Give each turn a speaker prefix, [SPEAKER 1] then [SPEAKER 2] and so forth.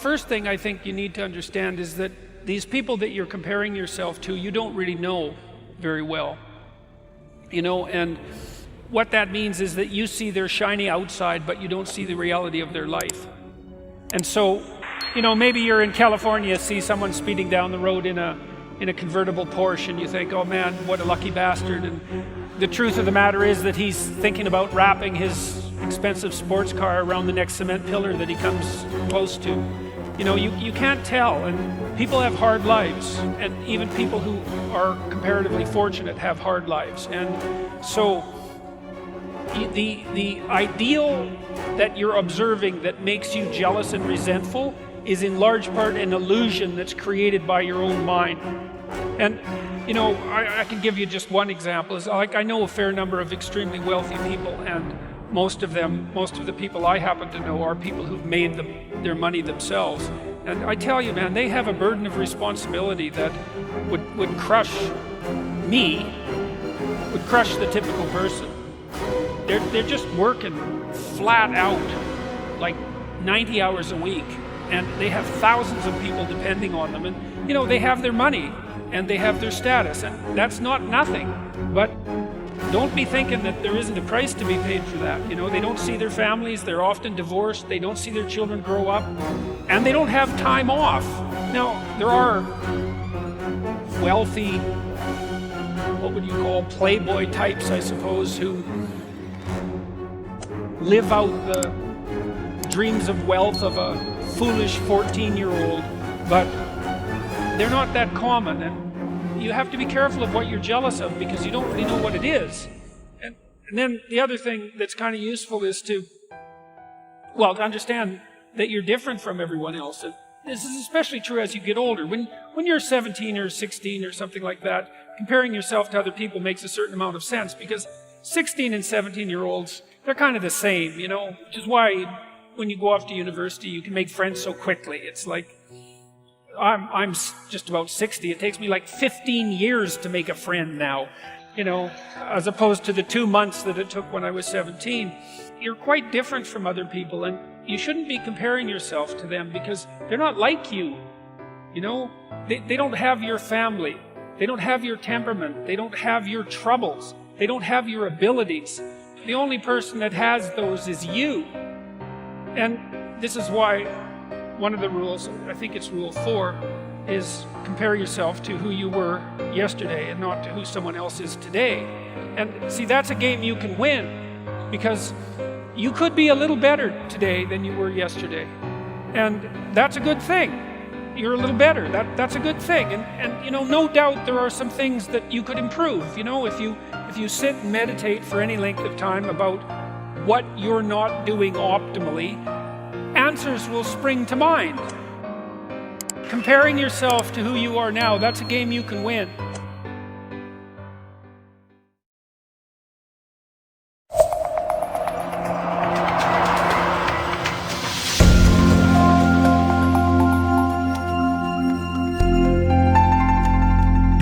[SPEAKER 1] first thing I think you need to understand is that these people that you're comparing yourself to, you don't really know very well. And what that means is that you see their shiny outside, but you don't see the reality of their life. And so, maybe you're in California, see someone speeding down the road in a convertible Porsche, and you think, oh man, what a lucky bastard. And the truth of the matter is that he's thinking about wrapping his expensive sports car around the next cement pillar that he comes close to. You can't tell, and people have hard lives, and even people who are comparatively fortunate have hard lives. And so the ideal that you're observing that makes you jealous and resentful is in large part an illusion that's created by your own mind. And I can give you just one example. Is like, I know a fair number of extremely wealthy people, and most of the people I happen to know are people who've made their money themselves. And I tell you, man, they have a burden of responsibility that would crush me, would crush the typical person. They're just working flat out, like 90 hours a week, and they have thousands of people depending on them. And they have their money and they have their status, and that's not nothing. But don't be thinking that there isn't a price to be paid for that. They don't see their families, they're often divorced, they don't see their children grow up, and they don't have time off. Now, there are wealthy, what would you call, playboy types, I suppose, who live out the dreams of wealth of a foolish 14-year-old, but they're not that common, and you have to be careful of what you're jealous of because you don't really know what it is. And then the other thing that's kind of useful is to understand that you're different from everyone else. And this is especially true as you get older. When you're 17 or 16 or something like that, comparing yourself to other people makes a certain amount of sense because 16 and 17-year-olds, they're kind of the same, which is why when you go off to university, you can make friends so quickly. It's like, I'm just about 60. It takes me like 15 years to make a friend now, as opposed to the 2 months that it took when I was 17. You're quite different from other people, and you shouldn't be comparing yourself to them because they're not like you. They don't have your family. They don't have your temperament. They don't have your troubles. They don't have your abilities. The only person that has those is you. And this is why one of the rules, I think it's rule 4, is compare yourself to who you were yesterday and not to who someone else is today. And see, that's a game you can win because you could be a little better today than you were yesterday. And that's a good thing. You're a little better. That's a good thing. And no doubt there are some things that you could improve. If you sit and meditate for any length of time about what you're not doing optimally, answers will spring to mind. Comparing yourself to who you are now, that's a game you can win.